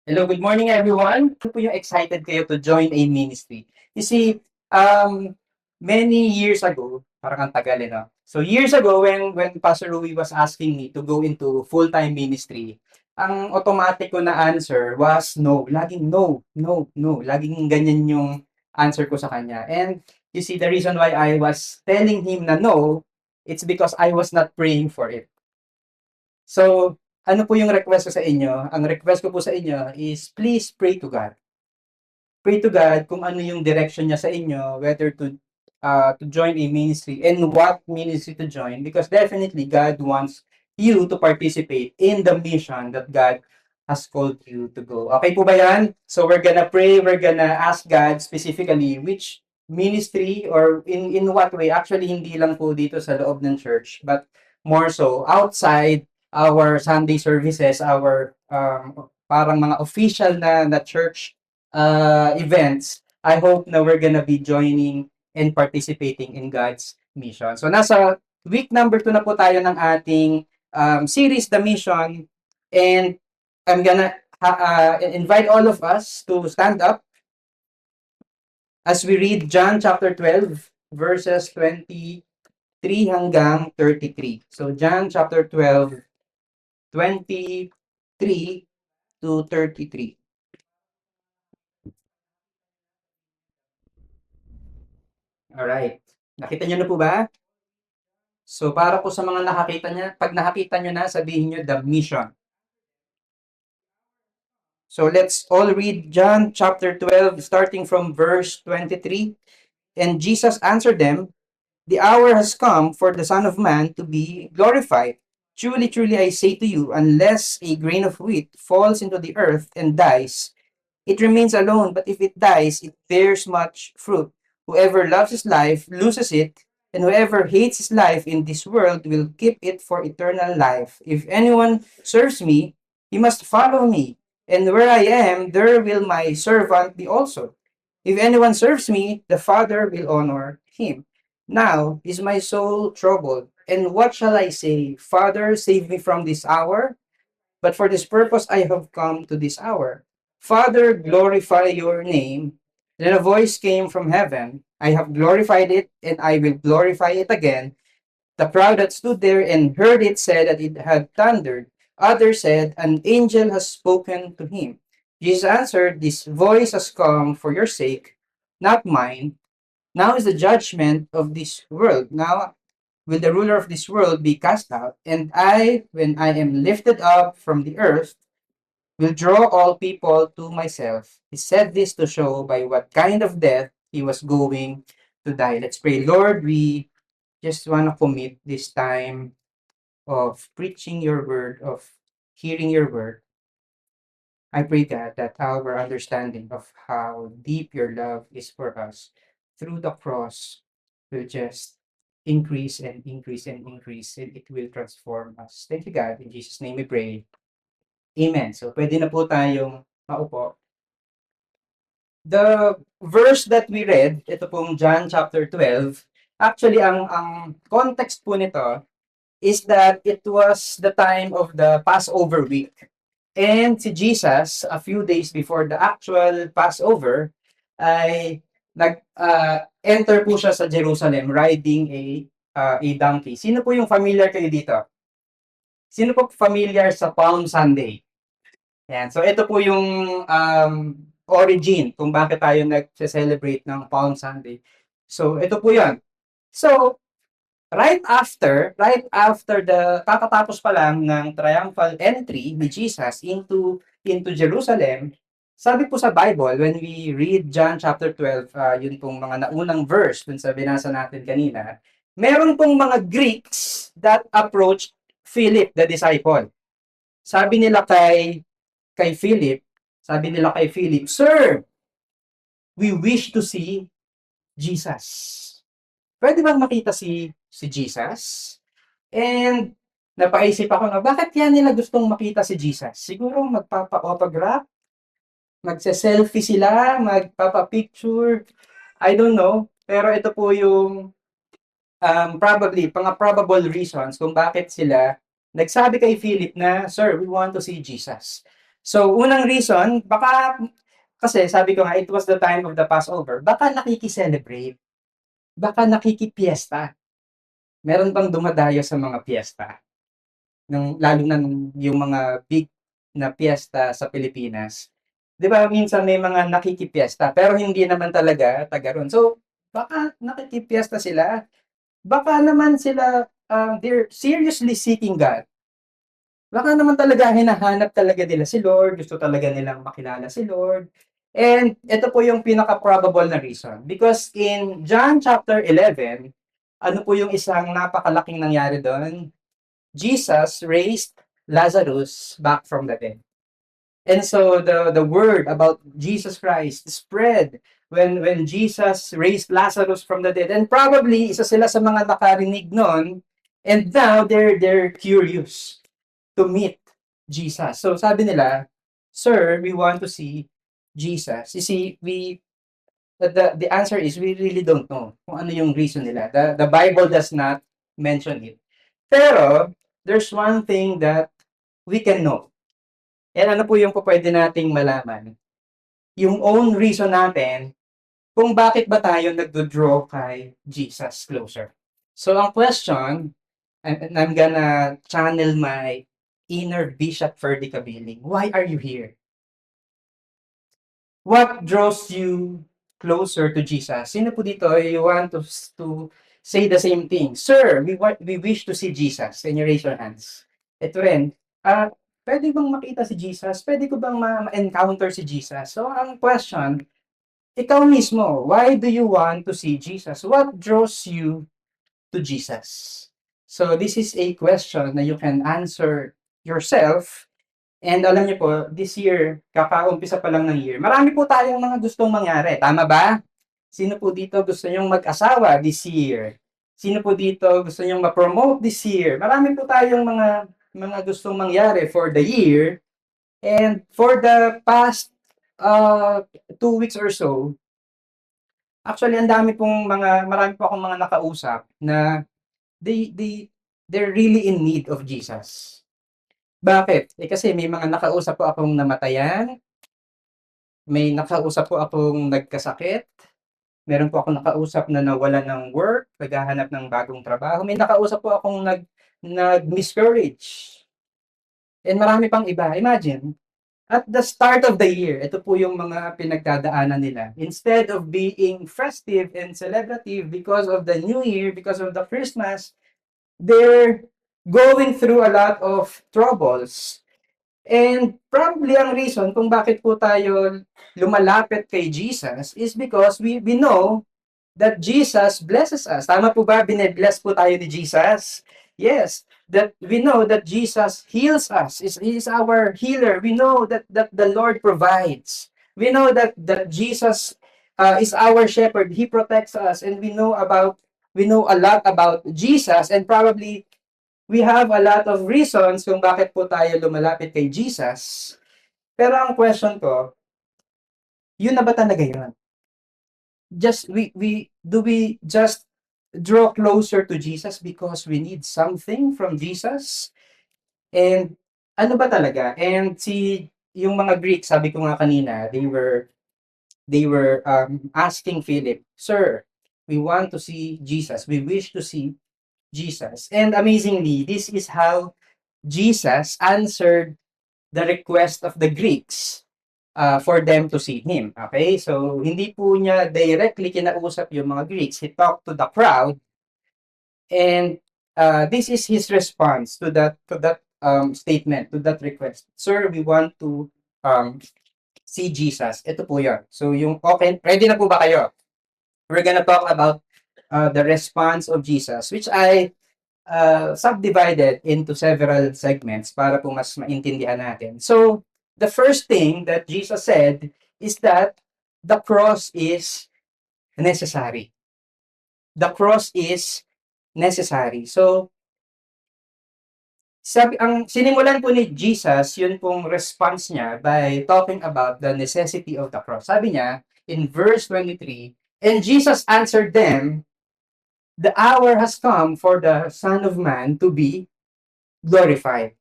Hello, good morning everyone. Ano po yung excited kayo to join a ministry? You see, um, many years ago, parang ang tagal no? So years ago, when Pastor Rui was asking me to go into full-time ministry, ang automatic ko na answer was no. Laging no, no, no. Laging ganyan yung answer ko sa kanya. And you see, the reason why I was telling him na no, it's because I was not praying for it. So, ano po yung request ko sa inyo? Ang request ko po sa inyo is please pray to God. Pray to God kung ano yung direction niya sa inyo, whether to join a ministry and what ministry to join, because definitely God wants you to participate in the mission that God has called you to go. Okay po ba yan? So we're gonna pray, we're gonna ask God specifically which ministry or in what way. Actually, hindi lang po dito sa loob ng church, but more so outside our Sunday services, our parang mga official na church events. I hope na we're gonna be joining and participating in God's mission. So nasa week number 2 na po tayo ng ating series, The Mission. And I'm gonna invite all of us to stand up as we read John chapter 12, verses 23 hanggang 33. So John chapter 12, 23 to 33. Alright. Nakita niyo na po ba? So, para po sa mga nakakita niya, pag nakakita niyo na, sabihin niyo the mission. So, let's all read John chapter 12, starting from verse 23. And Jesus answered them, "The hour has come for the Son of Man to be glorified. Truly, truly, I say to you, unless a grain of wheat falls into the earth and dies, it remains alone, but if it dies, it bears much fruit. Whoever loves his life loses it, and whoever hates his life in this world will keep it for eternal life. If anyone serves me, he must follow me, and where I am, there will my servant be also. If anyone serves me, the Father will honor him. Now is my soul troubled, and what shall I say? Father, save me from this hour. But for this purpose I have come to this hour. Father, glorify your name. Then a voice came from heaven. I have glorified it, and I will glorify it again. The crowd that stood there and heard it said that it had thundered. Others said, an angel has spoken to him. Jesus answered, this voice has come for your sake, not mine. Now is the judgment of this world. Now will the ruler of this world be cast out, and I, when I am lifted up from the earth, will draw all people to myself. He said this to show by what kind of death he was going to die. Let's pray. Lord, we just want to commit this time of preaching your word, of hearing your word. I pray, God, that our understanding of how deep your love is for us through the cross will just increase and increase and increase, and it will transform us. Thank you, God. In Jesus' name we pray. Amen. So, pwede na po tayong maupo. The verse that we read, ito pong John chapter 12, actually, ang context po nito is that it was the time of the Passover week. And si Jesus, a few days before the actual Passover, ay nag-enter po siya sa Jerusalem riding a donkey. Sino po yung familiar kayo dito? Sino po familiar sa Palm Sunday? Yan. So, ito po yung origin kung bakit tayo nag-celebrate ng Palm Sunday. So, ito po yan. So, right after the kakatapos pa lang ng triumphal entry ni Jesus into Jerusalem, sabi po sa Bible, when we read John chapter 12, yun pong mga naunang verse dun sa binasa natin kanina, meron pong mga Greeks that approached Philip the disciple. Sabi nila kay Philip, Sir, we wish to see Jesus. Pwede bang makita si Jesus? And napaisip ako na bakit yan nila gustong makita si Jesus? Siguro magpapa-autograph, magse-selfie sila, magpapa-picture, I don't know. Pero ito po yung probable reasons kung bakit sila nagsabi kay Philip na, Sir, we want to see Jesus. So, unang reason, baka, kasi sabi ko nga, it was the time of the Passover, baka nakikiselebrate, baka nakikipiesta. Meron bang dumadayo sa mga piesta? Lalo na yung mga big na piyesta sa Pilipinas. Di ba, minsan may mga nakikipiesta, pero hindi naman talaga taga ron. So, baka nakikipiesta sila, baka naman sila, they're seriously seeking God. Baka naman talaga hinahanap talaga nila si Lord, gusto talaga nilang makilala si Lord. And ito po yung pinaka-probable na reason. Because in John chapter 11, ano po yung isang napakalaking nangyari doon? Jesus raised Lazarus back from the dead. And so the word about Jesus Christ spread when Jesus raised Lazarus from the dead. And probably isa sila sa mga nakarinig noon, and now they're curious to meet Jesus. So sabi nila, "Sir, we want to see Jesus." You see, the answer is we really don't know kung ano yung reason nila. The Bible does not mention it. Pero there's one thing that we can know. And ano po yung pwede nating malaman? Yung own reason natin kung bakit ba tayo nagdo-draw kay Jesus closer. So ang question, and I'm gonna channel my inner Bishop Ferdy Cabiling. Why are you here? What draws you closer to Jesus? Sino po dito you want to say the same thing? Sir, we wish to see Jesus. Can you raise your hands? Ito rin. Pwede bang makita si Jesus? Pwede ko bang ma-encounter si Jesus? So, ang question, ikaw mismo, why do you want to see Jesus? What draws you to Jesus? So, this is a question na you can answer yourself. And alam niyo po, this year, kakaumpisa pa lang ng year, marami po tayong mga gustong mangyari. Tama ba? Sino po dito gusto nyong mag-asawa this year? Sino po dito gusto nyong ma-promote this year? Marami po tayong mga gustong mangyari for the year. And for the past 2 weeks or so, actually, marami po akong mga nakausap na they, they, they're really in need of Jesus. Bakit? Kasi may mga nakausap po akong namatayan, may nakausap po akong nagkasakit, meron po akong nakausap na nawalan ng work, naghahanap ng bagong trabaho, may nakausap po akong nag-miscarriage, and marami pang iba. Imagine, at the start of the year, ito po yung mga pinagdadaanan nila. Instead of being festive and celebrative because of the New Year, because of the Christmas, they're going through a lot of troubles. And probably ang reason kung bakit po tayo lumalapit kay Jesus is because we know that Jesus blesses us. Tama po ba? Bine-bless po tayo ni Jesus? Yes. That we know that Jesus heals us. He is our healer. We know that the Lord provides. We know that Jesus is our shepherd. He protects us, and we know a lot about Jesus, and probably we have a lot of reasons kung bakit po tayo lumalapit kay Jesus. Pero ang question ko, yun na ba talaga yun? We just draw closer to Jesus because we need something from Jesus? And ano ba talaga? And yung mga Greeks, sabi ko nga kanina, they were asking Philip, "Sir, we want to see Jesus. We wish to see Jesus." And amazingly, this is how Jesus answered the request of the Greeks for them to see him. Okay? So, hindi po niya directly kinausap yung mga Greeks. He talked to the crowd, and this is his response to that statement, to that request. "Sir, we want to see Jesus." Ito po yun. So, okay, ready na po ba kayo? We're gonna talk about the response of Jesus, which I subdivided into several segments para po mas maintindihan natin. So, the first thing that Jesus said is that the cross is necessary. The cross is necessary. So, ang sinimulan po ni Jesus, yun pong response niya by talking about the necessity of the cross. Sabi niya in verse 23, "And Jesus answered them, the hour has come for the Son of Man to be glorified."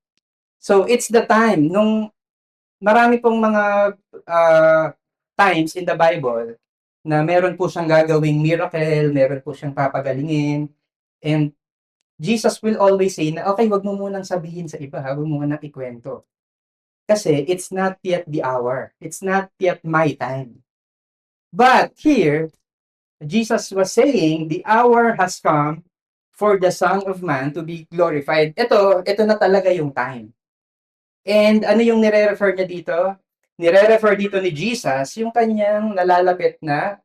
So, it's the time nung marami pong mga uh, times in the Bible na meron po siyang gagawing miracle, meron po siyang papagalingin, and Jesus will always say na, okay, wag mo munang sabihin sa iba, wag mo munang ikwento. Kasi it's not yet the hour. It's not yet my time. But here, Jesus was saying, the hour has come for the Son of Man to be glorified. Ito na talaga yung time. And ano yung nire-refer niya dito? Nire-refer dito ni Jesus yung kanyang nalalapit na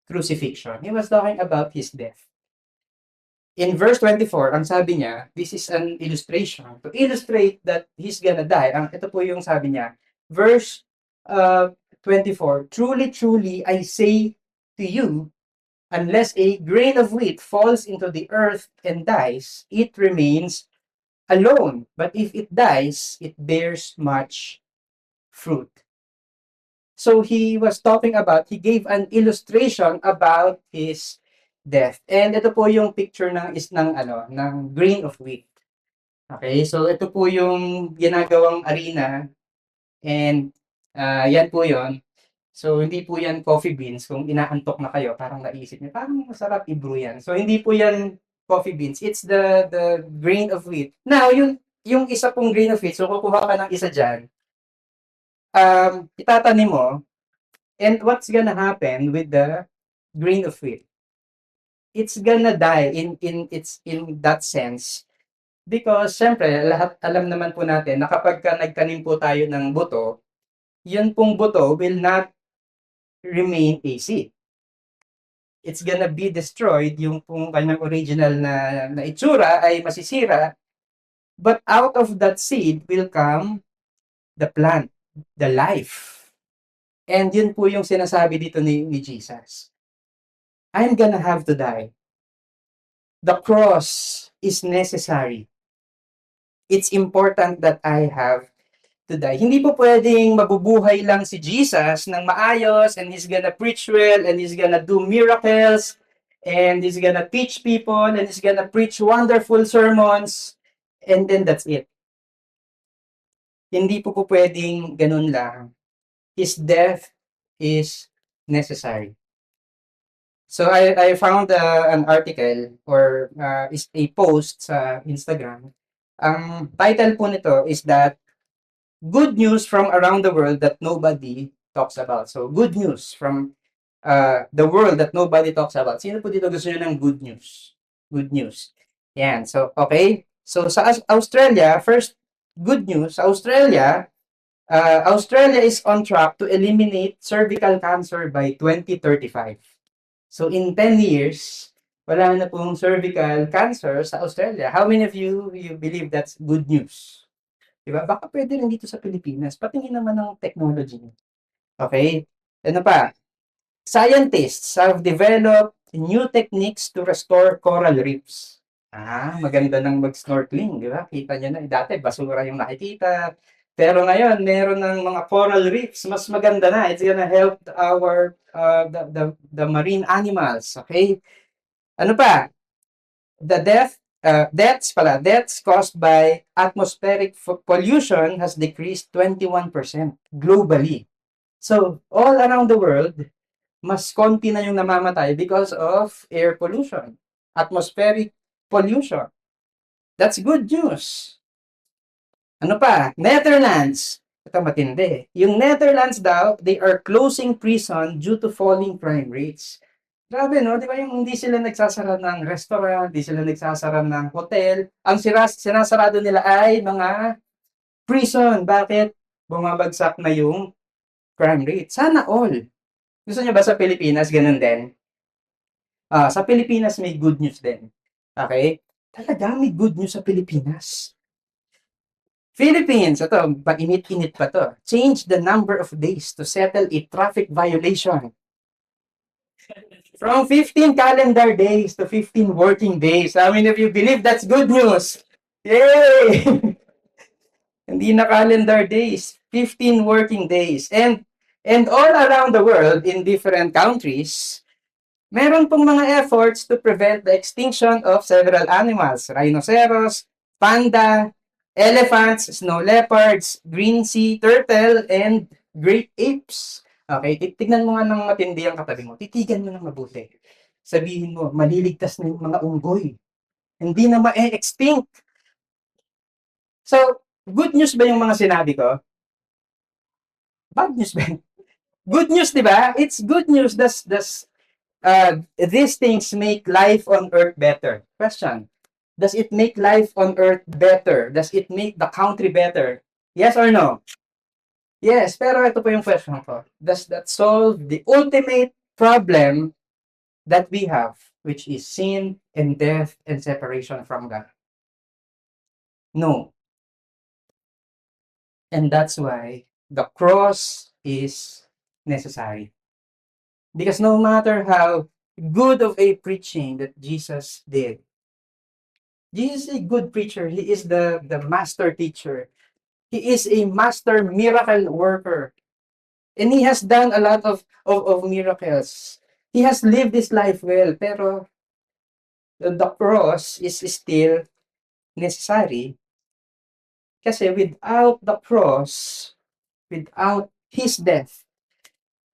crucifixion. He was talking about his death. In verse 24, ang sabi niya, this is an illustration. To illustrate that he's gonna die, ito po yung sabi niya, verse 24, truly, truly, I say to you, unless a grain of wheat falls into the earth and dies, it remains alone. But if it dies, it bears much fruit. So he was talking about, he gave an illustration about his death. And ito po yung picture ng grain of wheat. Okay, so ito po yung ginagawang arena, and yan po yon. So hindi po yan coffee beans. Kung inaantok na kayo, parang naisip niyo, parang masarap i-brew yan. So hindi po yan coffee beans. It's the grain of wheat. Now, yung isa pong grain of wheat, so kukuha ka ng isa dyan, itatanim mo, and what's gonna happen with the grain of wheat? It's gonna die in that sense. Because syempre, lahat alam naman po natin na kapag nagtanim po tayo ng buto, yun pong buto will not remain a seed. It's gonna be destroyed, yung pong kanyang original na itsura ay masisira, but out of that seed will come the plant, the life. And yun po yung sinasabi dito ni Jesus. I'm gonna have to die. The cross is necessary. It's important that I have to die. Hindi po pwedeng mabubuhay lang si Jesus ng maayos, and he's gonna preach well, and he's gonna do miracles, and he's gonna teach people, and he's gonna preach wonderful sermons, and then that's it. Hindi po pwedeng ganun lang. His death is necessary. So I found an article or is a post sa Instagram. Ang title po nito is that good news from around the world that nobody talks about. So good news from the world that nobody talks about. Sino po dito gusto nyo ng good news? Good news. Yan. So okay. So sa Australia, first good news, Australia is on track to eliminate cervical cancer by 2035. So in 10 years, wala na pong cervical cancer sa Australia. How many of you believe that's good news? Diba? Baka pwede rin dito sa Pilipinas. Patingin naman ng technology. Okay? Ano pa? Scientists have developed new techniques to restore coral reefs. Maganda ng mag-snorkeling, di ba? Kita nyo na, dati basura yung nakikita. Pero ngayon, meron ng mga coral reefs, mas maganda na. It's gonna help our the marine animals, okay? Ano pa? The deaths caused by atmospheric pollution has decreased 21% globally. So, all around the world, mas konti na yung namamatay because of air pollution, atmospheric pollution. That's good news. Ano pa? Netherlands. Ito matindi. Yung Netherlands daw, they are closing prison due to falling crime rates. Grabe, no? Di ba yung hindi sila nagsasara ng restaurant, hindi sila nagsasara ng hotel. Ang sinasarado nila ay mga prison. Bakit? Bumabagsak na yung crime rate. Sana all. Gusto niyo ba sa Pilipinas, ganun din? Sa Pilipinas, may good news din. Okay? Talaga, may good news sa Pilipinas. Philippines, ito, mainit-init pa to. Change the number of days to settle a traffic violation. From 15 calendar days to 15 working days. How many of you believe that's good news? Yay! Hindi na calendar days, 15 working days. And all around the world, in different countries, meron pong mga efforts to prevent the extinction of several animals. Rhinoceros, panda, elephants, snow leopards, green sea turtle, and great apes. Okay, tignan mo nga ng matindi ang katabi mo. Titigan mo ng mabuti. Sabihin mo, maliligtas na yung mga unggoy. Hindi na ma-extinct. So, good news ba yung mga sinabi ko? Bad news ba? Good news, di ba? It's good news. These things make life on earth better. Question. Does it make life on earth better? Does it make the country better? Yes or no? Yes, pero ito po yung question ko. Does that solve the ultimate problem that we have, which is sin and death and separation from God? No. And that's why the cross is necessary. Because no matter how good of a preaching that Jesus did, Jesus is a good preacher. He is the master teacher. He is a master miracle worker. And he has done a lot of miracles. He has lived his life well, pero the cross is still necessary kasi without the cross, without his death,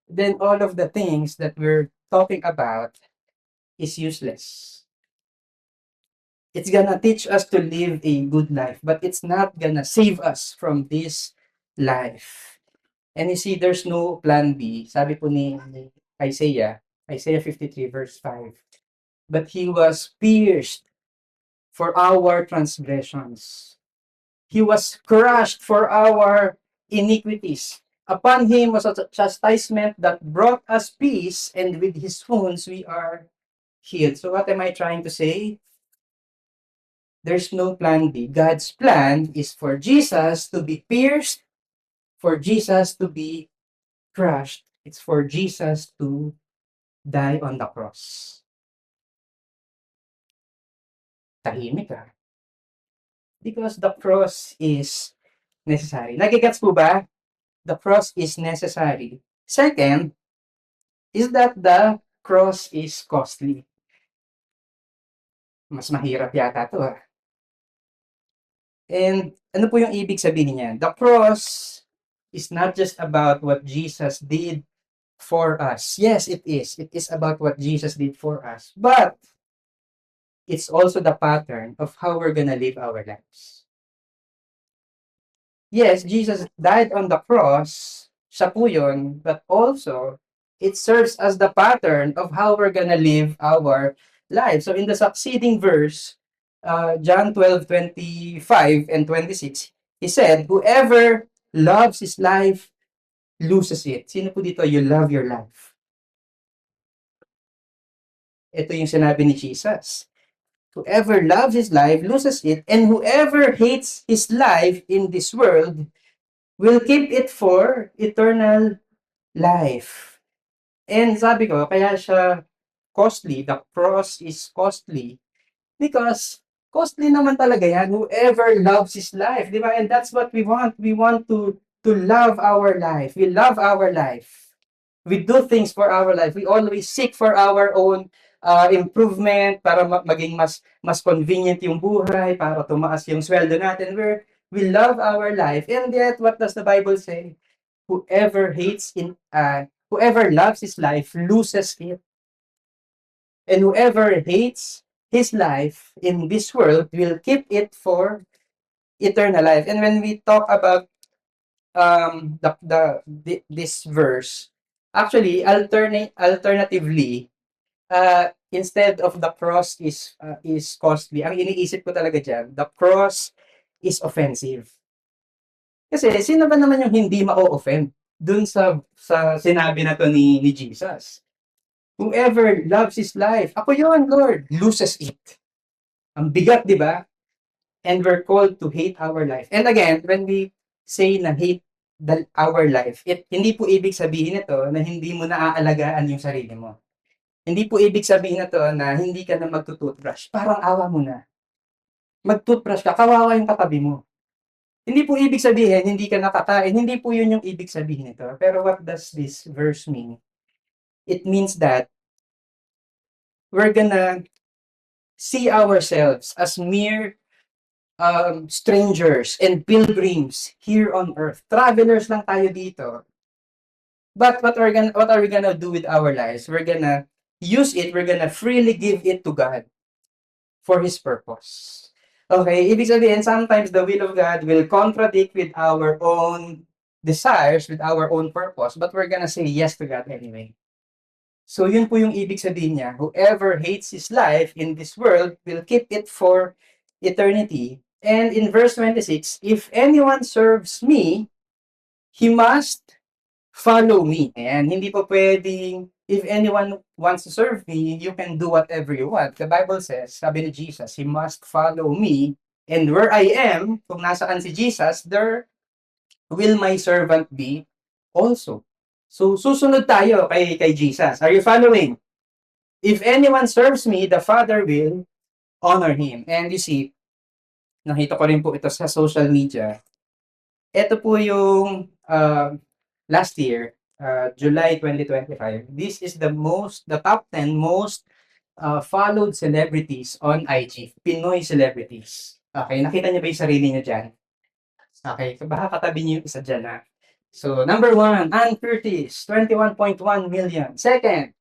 then all of the things that we're talking about is useless. It's gonna teach us to live a good life, but it's not gonna save us from this life. And you see, there's no plan B. Sabi po ni Isaiah 53 verse 5. But he was pierced for our transgressions. He was crushed for our iniquities. Upon him was a chastisement that brought us peace, and with his wounds we are healed. So what am I trying to say? There's no plan B. God's plan is for Jesus to be pierced, for Jesus to be crushed. It's for Jesus to die on the cross. Tahimik ka. Because the cross is necessary. Nagigets po ba? The cross is necessary. Second, is that the cross is costly. Mas mahirap yata to ha. And ano po yung ibig sabihin niya? The cross is not just about what Jesus did for us. Yes, it is. It is about what Jesus did for us. But it's also the pattern of how we're gonna live our lives. Yes, Jesus died on the cross, siya po yun, but also, it serves as the pattern of how we're gonna live our lives. So in the succeeding verse, John 12:25 and 26, he said, whoever loves his life loses it. Sino po dito, you love your life? Ito yung sinabi ni Jesus. Whoever loves his life loses it, and whoever hates his life in this world will keep it for eternal life. And sabi ko, kaya siya costly, the cross is costly, because costly naman talaga yan, whoever loves his life, di ba? And that's what we want. We want to love our life. We love our life. We do things for our life. We always seek for our own improvement para maging mas convenient yung buhay, para tumaas yung sweldo natin. We love our life. And yet, what does the Bible say? Whoever loves his life loses it. And whoever hates his life in this world will keep it for eternal life. And when we talk about this verse, actually alternatively, instead of the cross is costly, ang iniisip ko talaga diyan, the cross is offensive. Kasi sino ba naman yung hindi ma-offend dun sa sinabi na to ni Jesus? Whoever loves his life, ako yun, Lord, loses it. Ang bigat, di ba? And we're called to hate our life. And again, when we say na hate our life, hindi po ibig sabihin ito na hindi mo naaalagaan yung sarili mo. Hindi po ibig sabihin ito na hindi ka na magtutoothbrush. Parang awa mo na. Mag-toothbrush ka, kawawa yung katabi mo. Hindi po ibig sabihin, hindi ka nakakain. Hindi po yun yung ibig sabihin ito. Pero what does this verse mean? It means that we're gonna see ourselves as mere strangers and pilgrims here on earth. Travelers lang tayo dito. But what are we gonna do with our lives? We're gonna use it, we're gonna freely give it to God for His purpose. Okay, ibig sabihin, sometimes the will of God will contradict with our own desires, with our own purpose, but we're gonna say yes to God anyway. So yun po yung ibig sabihin niya, whoever hates his life in this world will keep it for eternity. And in verse 26, if anyone serves me, he must follow me. Ayan, hindi po pwedeng, if anyone wants to serve me, you can do whatever you want. The Bible says, sabi ni Jesus, he must follow me. And where I am, kung nasaan si Jesus, there will my servant be also. So, susunod tayo kay Jesus. Are you following? If anyone serves me, the Father will honor him. And you see, nakita ko rin po ito sa social media. Ito po yung last year, July 2025. This is the top 10 most followed celebrities on IG. Pinoy celebrities. Okay, nakita niyo ba yung sarili niyo dyan? Okay, so baka katabi niyo yung isa dyan ha. So, number 1, Ann Curtis, 21.1 million. Second,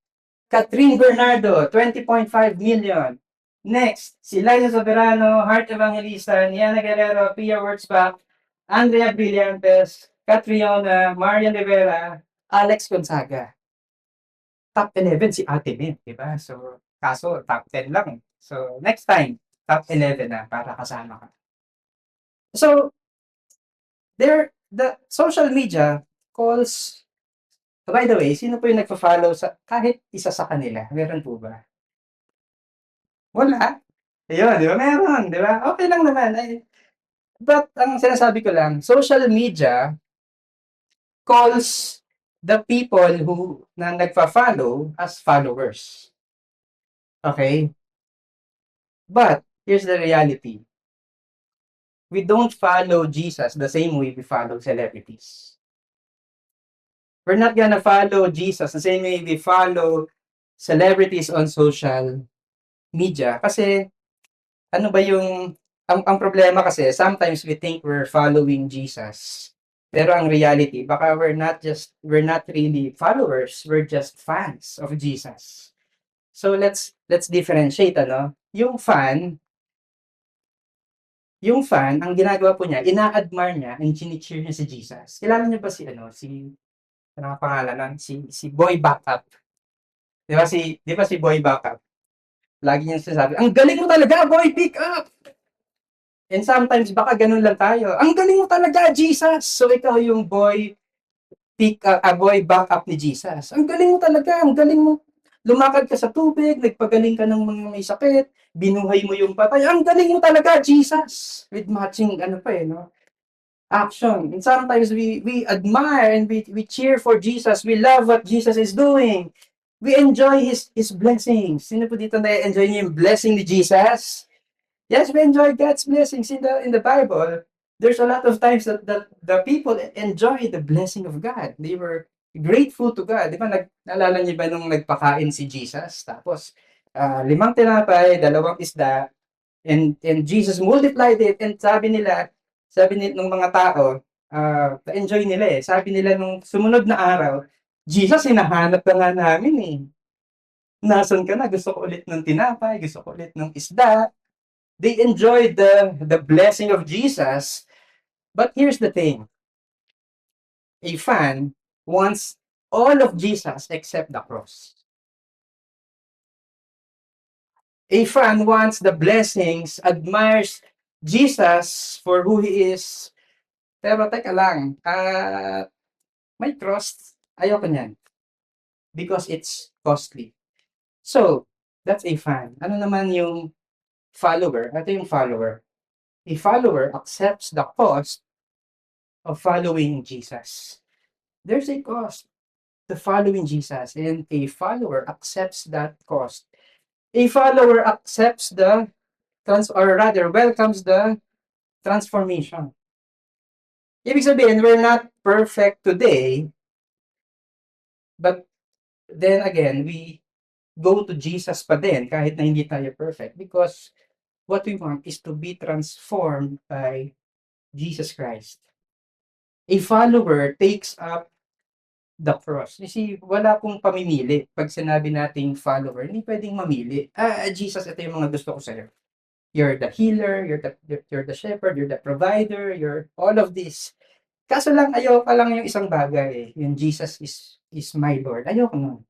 Catherine Bernardo, 20.5 million. Next, si Liza Soberano, Heart Evangelista, Niana Guerrero, Pia Wurtzbach, Andrea Brillantes, Catriona, Marian Rivera, Alex Gonzaga. Top 11 si Ate Min, di ba? So, kaso top 10 lang. So, next time, top 11 na para kasama ka. So, the social media calls, by the way, sino po yung nagpa-follow sa kahit isa sa kanila? Meron po ba? Wala. Ayun, di ba? Meron, di ba? Okay lang naman. But ang sinasabi ko lang, social media calls the people who na nagfa-follow as followers. Okay? But here's the reality. We don't follow Jesus the same way we follow celebrities. We're not gonna follow Jesus the same way we follow celebrities on social media. Kasi ano ba yung ang problema kasi sometimes we think we're following Jesus. Pero ang reality, baka we're not really followers, we're just fans of Jesus. So let's differentiate ano. Yung fan, ang ginagawa po niya, ina-admire niya and chini-cheer niya si Jesus. Kilala niyo ba ano ang pangalan nun? Si Boy Backup. Di ba si Boy Backup? Lagi niya sinasabi, ang galing mo talaga, Boy, pick up! And sometimes, baka ganun lang tayo. Ang galing mo talaga, Jesus! So, ikaw yung boy backup ni Jesus. Ang galing mo talaga, ang galing mo. Lumakad ka sa tubig, nagpagaling ka ng mga may sakit, binuhay mo yung patay. Ang galing mo talaga, Jesus! With matching, no? Action. And sometimes we admire and we cheer for Jesus. We love what Jesus is doing. We enjoy His blessings. Sino po dito na-enjoy niyo yung blessing ni Jesus? Yes, we enjoy God's blessings in the Bible. There's a lot of times that the people enjoy the blessing of God. They were grateful to God. Di ba, naalala niyo ba nung nagpakain si Jesus? Tapos, 5 tinapay, 2 isda, and Jesus multiplied it, and sabi ng mga tao, na-enjoy nila eh. Sabi nila nung sumunod na araw, Jesus, hinahanap ka nga namin eh. Nasaan ka na? Gusto ko ulit ng tinapay, gusto ko ulit ng isda. They enjoyed the blessing of Jesus. But here's the thing. A fan wants all of Jesus except the cross. A fan wants the blessings, admires Jesus for who He is. Pero teka lang, may cross, ayoko niyan. Because it's costly. So, that's a fan. Ano naman yung follower? Ito yung follower. A follower accepts the cost of following Jesus. There's a cost to following Jesus, and a follower accepts that cost. A follower accepts welcomes the transformation. Ibig sabihin, we're not perfect today, but then again, we go to Jesus pa din kahit na hindi tayo perfect because what we want is to be transformed by Jesus Christ. A follower takes up the cross. You see, wala pong pamimili. Pag sinabi nating follower, hindi pwedeng mamili. Jesus, ito yung mga gusto ko sa'yo. You're the healer, you're the shepherd, you're the provider, you're all of this. Kaso lang, ayoko lang yung isang bagay. Yung Jesus is my Lord. Ayoko nun.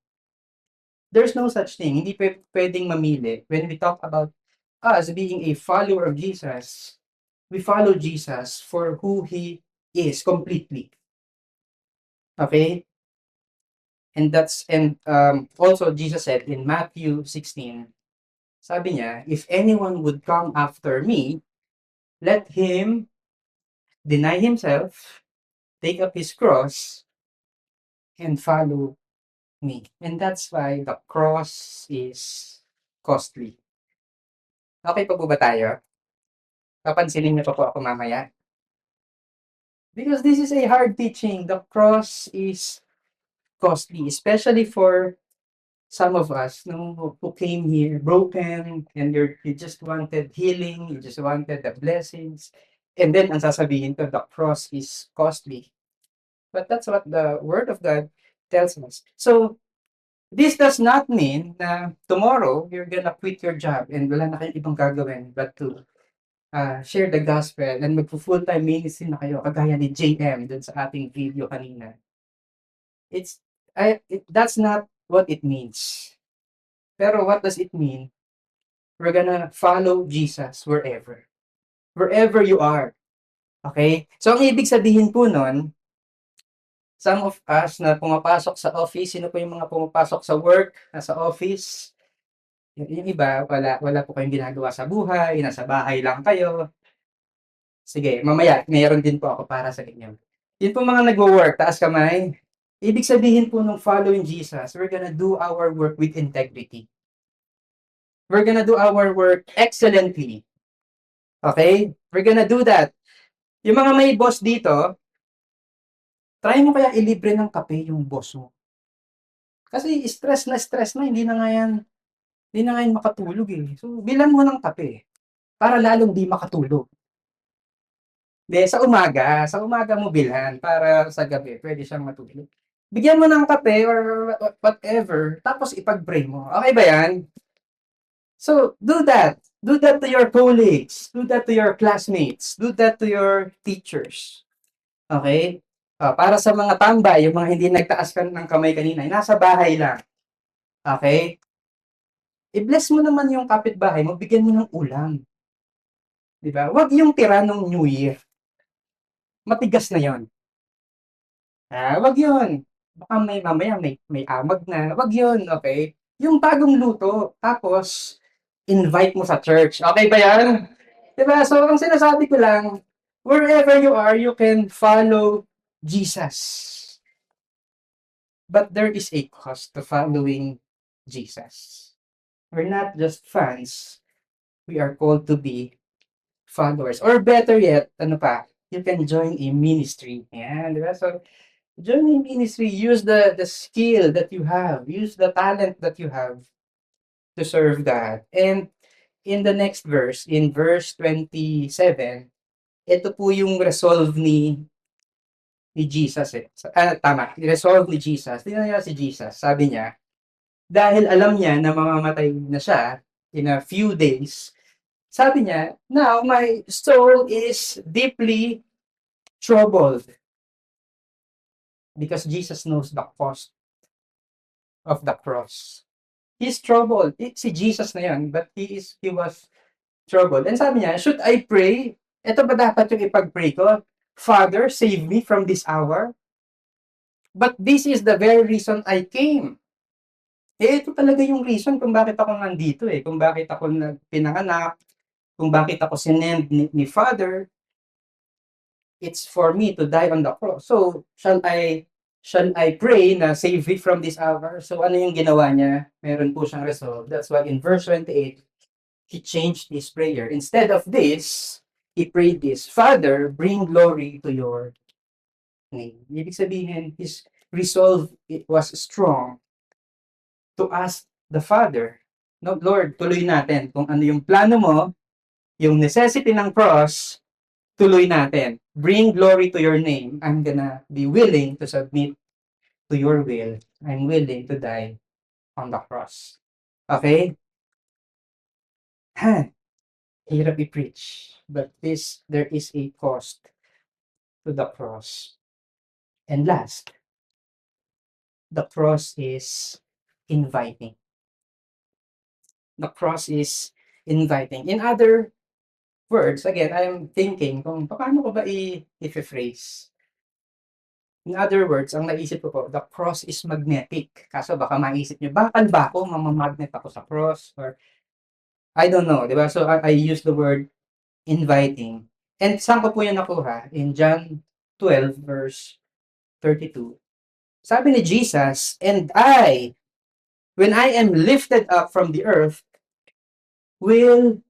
There's no such thing. Hindi pwedeng mamili. When we talk about us being a follower of Jesus, we follow Jesus for who He is completely. Okay? And also Jesus said in Matthew 16, sabi niya, if anyone would come after me, let him deny himself, take up his cross, and follow me. And that's why the cross is costly. Okay pa po ba tayo? Papansinin niyo pa po ako mamaya. Because this is a hard teaching. The cross is costly, especially for some of us who came here broken and you just wanted healing, you just wanted the blessings. And then, ang sasabihin ko, the cross is costly. But that's what the Word of God tells us. So, this does not mean na tomorrow, you're gonna quit your job and wala na kayong ibang gagawin but to share the gospel and magpo-full-time ministry na kayo kagaya ni JM dun sa ating video kanina. That's not what it means. Pero what does it mean? We're gonna follow Jesus wherever. Wherever you are. Okay? So, ang ibig sabihin po nun, some of us na pumapasok sa office, sino po yung mga pumapasok sa work, nasa office, yung iba, wala po kayong ginagawa sa buhay, nasa bahay lang kayo. Sige, mamaya, mayroon din po ako para sa inyo. Yun po mga nagwo-work, taas kamay. Ibig sabihin po nung following Jesus, we're gonna do our work with integrity. We're gonna do our work excellently. Okay? We're gonna do that. Yung mga may boss dito, try mo kaya ilibre ng kape yung boss mo. Kasi stress na, hindi na nga yan makatulog eh. So, bilan mo ng kape para lalong di makatulog. Hindi, sa umaga mo bilhan para sa gabi, pwede siyang matulog. Bigyan mo ng kape or whatever, tapos ipag-pray mo. Okay ba yan? So, do that. Do that to your colleagues. Do that to your classmates. Do that to your teachers. Okay? Para sa mga tambay, yung mga hindi nagtaas ng kamay kanina, nasa bahay lang. Okay? I-bless mo naman yung kapitbahay mo, bigyan mo ng ulam. Diba? Huwag yung tira ng New Year. Matigas na yon. Wag yun. Baka mamaya may amag na. Wag yun, okay? Yung bagong luto, tapos invite mo sa church. Okay ba yan? Diba? So, ang sinasabi ko lang, wherever you are, you can follow Jesus. But there is a cost to following Jesus. We're not just fans. We are called to be followers. Or better yet, ano pa? You can join a ministry. Yan, diba? So, join a ministry. Use the skill that you have. Use the talent that you have to serve God. And in the next verse, in verse 27, ito po yung resolve ni Jesus eh. Tama, resolve ni Jesus. Tingnan niyo si Jesus. Sabi niya, dahil alam niya na mamamatay na siya in a few days, sabi niya, now my soul is deeply troubled. Because Jesus knows the cost of the cross. He's troubled. Si Jesus na yan, but he was troubled. And sabi niya, should I pray? Ito ba dapat yung ipag-pray ko? Father, save me from this hour. But this is the very reason I came. Ito talaga yung reason kung bakit ako nandito eh. Kung bakit ako pinanganak, kung bakit ako sinend ni Father. It's for me to die on the cross. So, shall I pray na save me from this hour? So, ano yung ginawa niya? Meron po siyang resolve. That's why in verse 28, he changed his prayer. Instead of this, he prayed this, Father, bring glory to your name. Ibig sabihin, his resolve it was strong to ask the Father, no, Lord, tuloy natin kung ano yung plano mo, yung necessity ng cross, tuloy natin. Bring glory to your name. I'm gonna be willing to submit to your will. I'm willing to die on the cross. Okay? Ha, hirap i-preach. But there is a cost to the cross. And last, the cross is inviting. The cross is inviting. In other words, again, I'm thinking kung paano ko ba i-phrase. In other words, ang naisip ko po, the cross is magnetic. Kaso baka maisip nyo, bakal ba ako, mamamagnet ako sa cross? Or, I don't know, di ba? So, I use the word inviting. And saan ko po yan nakuha? In John 12, verse 32. Sabi ni Jesus, and I, when I am lifted up from the earth, will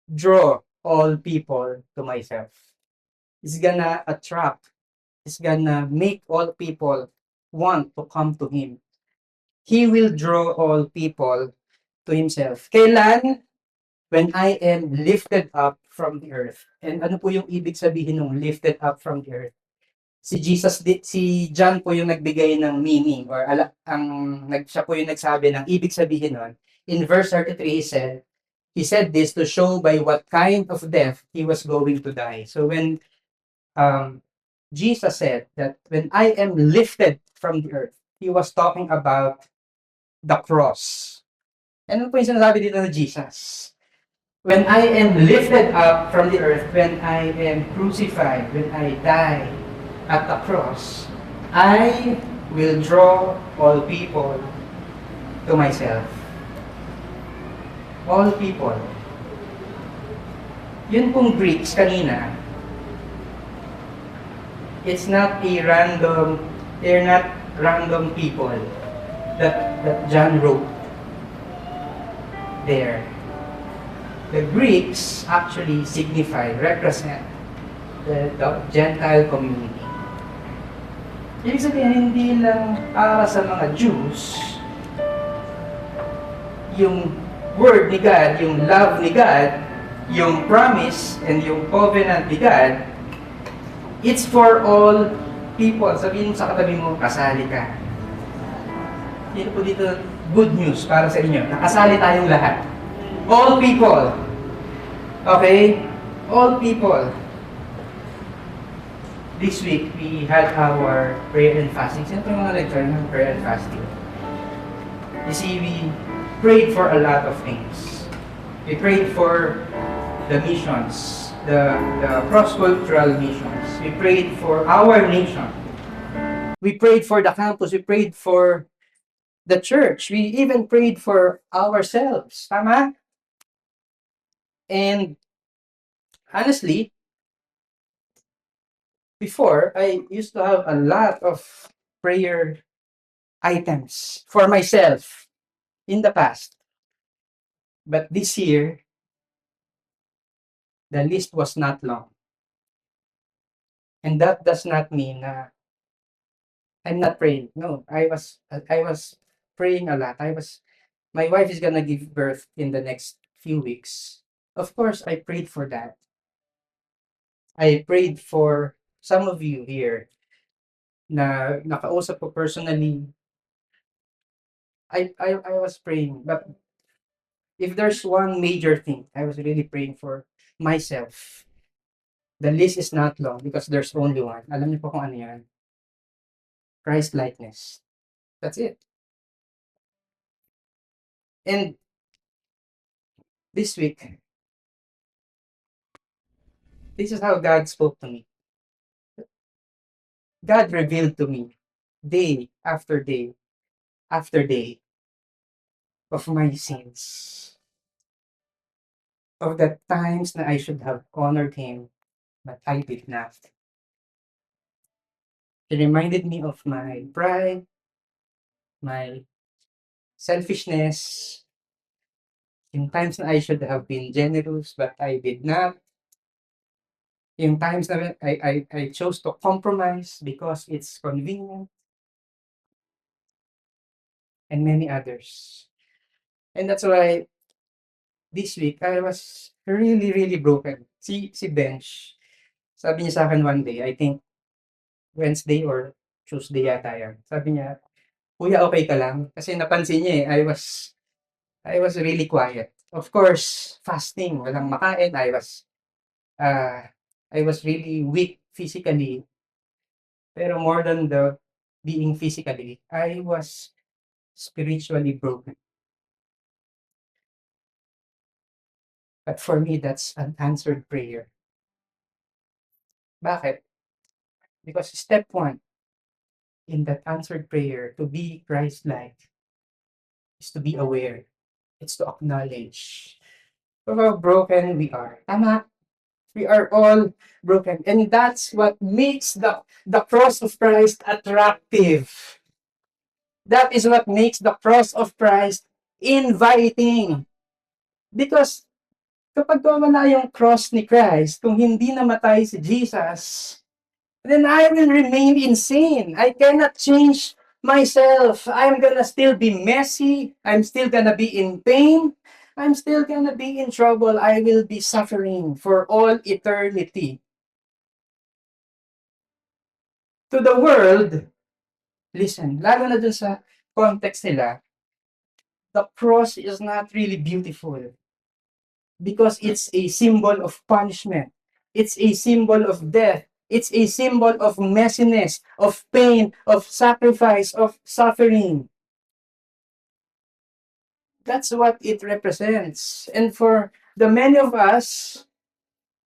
draw all people to myself. It's gonna attract. It's gonna make all people want to come to Him. He will draw all people to Himself. Kailan? When I am lifted up from the earth. And ano po yung ibig sabihin ng lifted up from the earth? Si John po yung nagbigay ng meaning or siya po yung nagsabi ng ibig sabihin nun. In verse 33, he said this to show by what kind of death he was going to die. So when Jesus said that when I am lifted from the earth, he was talking about the cross. Ano po yung sinasabi dito ng Jesus? When I am lifted up from the earth, when I am crucified, when I die at the cross, I will draw all people to myself. All people. Yun pong Greeks kanina, they're not random people that John wrote there. The Greeks actually represent the Gentile community. Ibig sabihin, hindi lang para sa mga Jews, yung word ni God, yung love ni God, yung promise and yung covenant ni God, it's for all people. Sabihin mo sa katabi mo, kasali ka. Dito po dito, good news para sa inyo. Nakasali tayong lahat. All people. Okay? All people. This week, we had our prayer and fasting. Sino yung mga nag-join ng prayer and fasting? You see, we prayed for a lot of things. We prayed for the missions, the cross-cultural missions. We prayed for our nation. We prayed for the campus. We prayed for the church. We even prayed for ourselves. Tama? And honestly, before, I used to have a lot of prayer items for myself in the past. But this year, the list was not long. And that does not mean na I'm not praying. No, I was praying a lot. My wife is gonna give birth in the next few weeks. Of course, I prayed for that. I prayed for some of you here na nakausap ko personally. I was praying, but if there's one major thing, I was really praying for myself. The list is not long because there's only one. Alam niyo po kung ano yan? Christ likeness. That's it. And this week, this is how God spoke to me. God revealed to me day after day after day of my sins. Of the times that I should have honored Him, but I did not. It reminded me of my pride, my selfishness, yung times na I should have been generous, but I did not. Yung times na I chose to compromise because it's convenient, and many others. And that's why this week, I was really, really broken. Si Bench, sabi niya sa akin one day, I think Wednesday or Tuesday yata yan. Sabi niya, "Kuya, okay ka lang?" Kasi napansin niya I was really quiet. Of course, fasting, walang makain. Uh, I was really weak physically. Pero more than the being physically, I was spiritually broken. But for me, that's an answered prayer. Bakit? Because step one in that answered prayer to be Christ-like is to be aware. It's to acknowledge how broken we are. Tama, we are all broken. And that's what makes the cross of Christ attractive. That is what makes the cross of Christ inviting. Because kapag wala yung cross ni Christ, kung hindi namatay si Jesus, then I will remain insane. I cannot change myself. I'm gonna still be messy. I'm still gonna be in pain. I'm still gonna be in trouble. I will be suffering for all eternity. To the world, listen, lalo na dun sa context nila, the cross is not really beautiful because it's a symbol of punishment. It's a symbol of death. It's a symbol of messiness, of pain, of sacrifice, of suffering. That's what it represents. And for the many of us,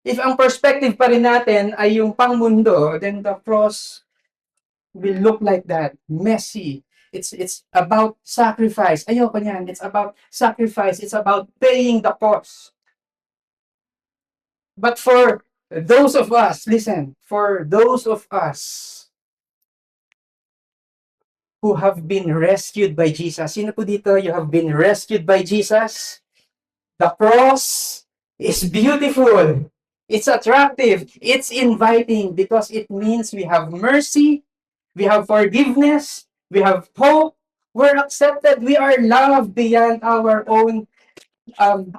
if ang perspective pa rin natin ay yung pangmundo, then the cross will look like that, messy. It's about sacrifice. Ayoko niyan. It's about sacrifice. It's about paying the cost. But for those of us, listen, for those of us who have been rescued by Jesus, sino po dito, you have been rescued by Jesus? The cross is beautiful. It's attractive. It's inviting because it means we have mercy, we have forgiveness, we have hope, we're accepted, we are loved beyond our own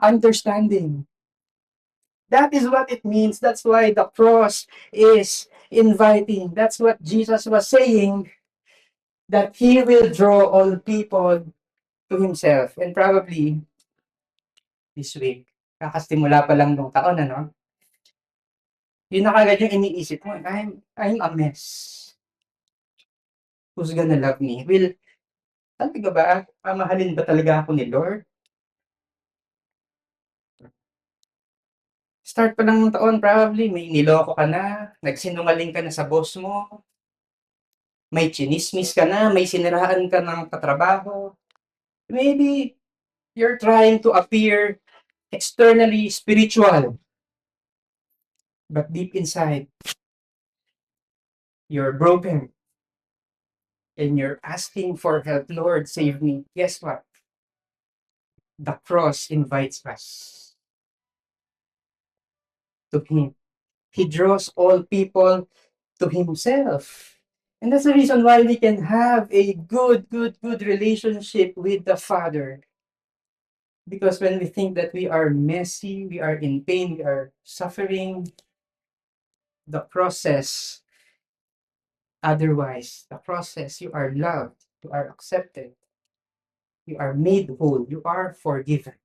understanding. That is what it means. That's why the cross is inviting. That's what Jesus was saying, that he will draw all people to himself. And probably this week, kakastimula pa lang nung taon, ano? Yun na kagad yung iniisip mo, I'm a mess. Who's gonna love me? Will, talaga ba? Mamahalin ba talaga ako ni Lord? Start pa lang ng taon, probably may niloko ka na, nagsinungaling ka na sa boss mo, may chinismis ka na, may siniraan ka ng katrabaho. Maybe you're trying to appear externally spiritual, but deep inside, you're broken and you're asking for help. Lord, save me. Guess what? The cross invites us to Him. He draws all people to Himself. And that's the reason why we can have a good relationship with the Father. Because when we think that we are messy, we are in pain, we are suffering, the process, otherwise, the process, you are loved, you are accepted, you are made whole, you are forgiven.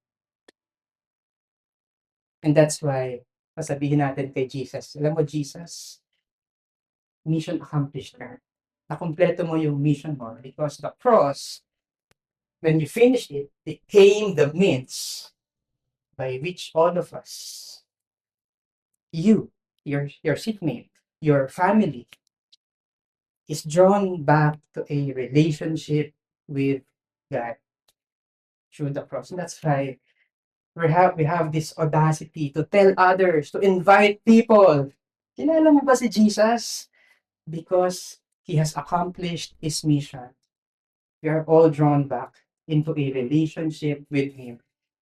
And that's why, pasabihin natin kay Jesus, alam mo, Jesus, mission accomplished ka. Nakompleto mo yung mission mo because the cross, when you finished it, became the means by which all of us, you, your seatmate, your family, is drawn back to a relationship with God through the cross. And that's why we have this audacity to tell others, to invite people. Kilala mo ba si Jesus? Because He has accomplished His mission. We are all drawn back into a relationship with Him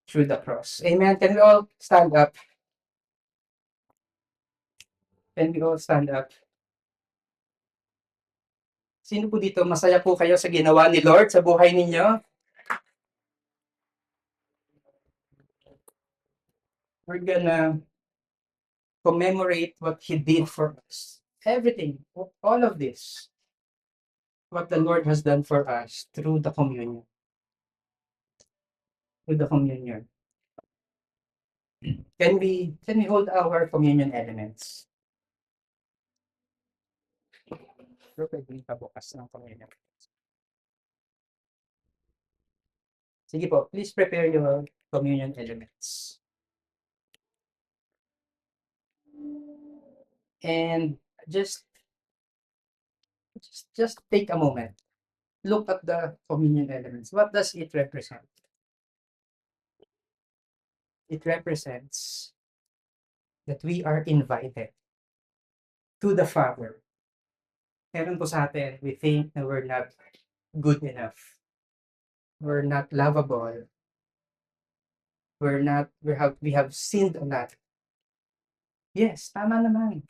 through the cross. Amen. Can we all stand up? Can we all stand up? Sino po dito masaya po kayo sa ginawa ni Lord sa buhay ninyo? We're gonna commemorate what He did for us. Everything, all of this, what the Lord has done for us through the communion. Through the communion. Can we hold our communion elements? Pero pwede pabukas ng communion. Sige po, please prepare your communion elements. And just just take a moment. Look at the communion elements. What does it represent? It represents that we are invited to the Father. Meron po sa atin, we think na we're not good enough. We're not lovable. We have sinned a lot. Yes, tama naman.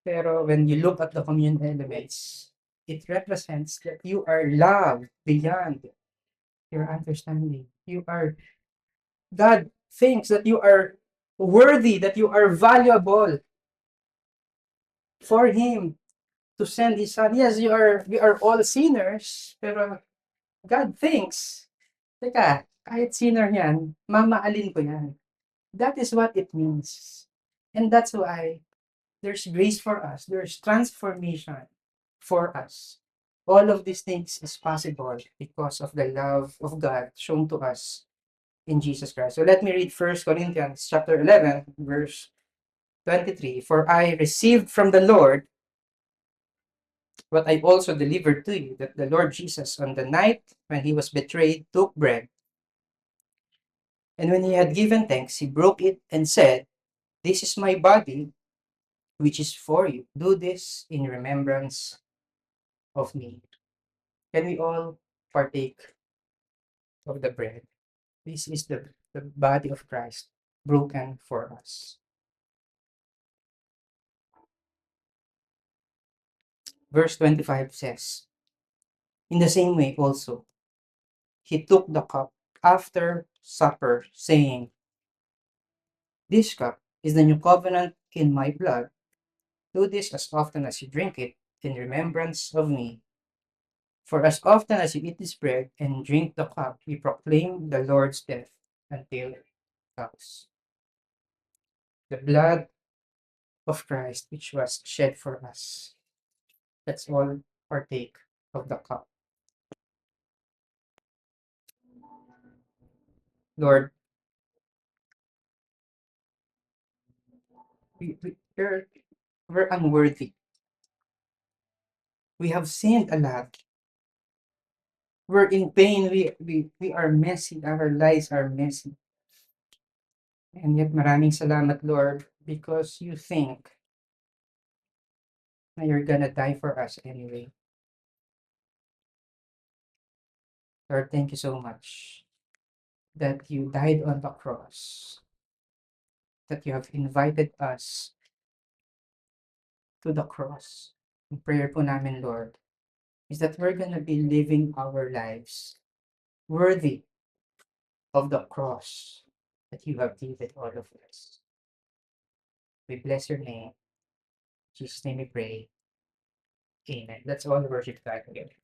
Pero when you look at the communion elements, it represents that you are loved beyond your understanding. God thinks that you are worthy, that you are valuable for Him to send His Son. Yes, we are all sinners, pero God thinks, teka, kahit sinner yan, mamaalin ko yan. That is what it means. And that's why there's grace for us. There's transformation for us. All of these things is possible because of the love of God shown to us in Jesus Christ. So let me read 1 Corinthians chapter 11, verse 23. For I received from the Lord what I also delivered to you, that the Lord Jesus, on the night when he was betrayed, took bread. And when he had given thanks, he broke it and said, "This is my body, which is for you. Do this in remembrance of me." Can we all partake of the bread? This is the body of Christ broken for us. Verse 25 says, in the same way also, he took the cup after supper, saying, "This cup is the new covenant in my blood. Do this as often as you drink it in remembrance of me. For as often as you eat this bread and drink the cup, we proclaim the Lord's death until it comes." The blood of Christ, which was shed for us. Let's all partake of the cup. Lord, we're unworthy. We have sinned a lot. We're in pain. We are messy. Our lives are messy. And yet maraming salamat, Lord, because you think na you're gonna die for us anyway. Lord, thank you so much that you died on the cross, that you have invited us to the cross. Ang prayer po namin, Lord, is that we're gonna be living our lives worthy of the cross that you have given all of us. We bless your name. In Jesus' name we pray. Amen. Let's all worship God together.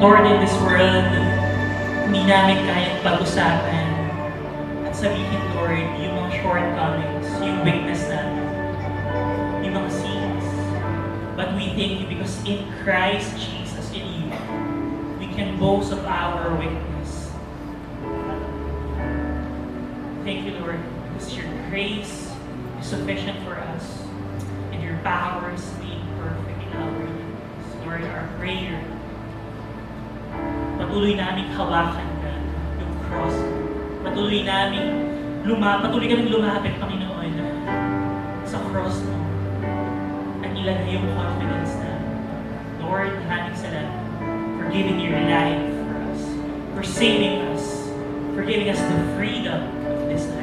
Lord, in this world, hindi namin kayang pag-usapan at sabihin, Lord, yung mga shortcomings, yung weakness namin, yung mga sins. But we thank you because in Christ Jesus, in you, we can boast of our weakness. Thank you, Lord, because your grace is sufficient for us and your power is made perfect in our lives. Lord, our prayer, patuloy namin hawakan ka, yung cross. Patuloy kaming lumapit, Panginoon, sa cross mo. At ilagay yung confidence na, Lord, maraming salamat for giving your life for us, for saving us, for giving us the freedom of this life.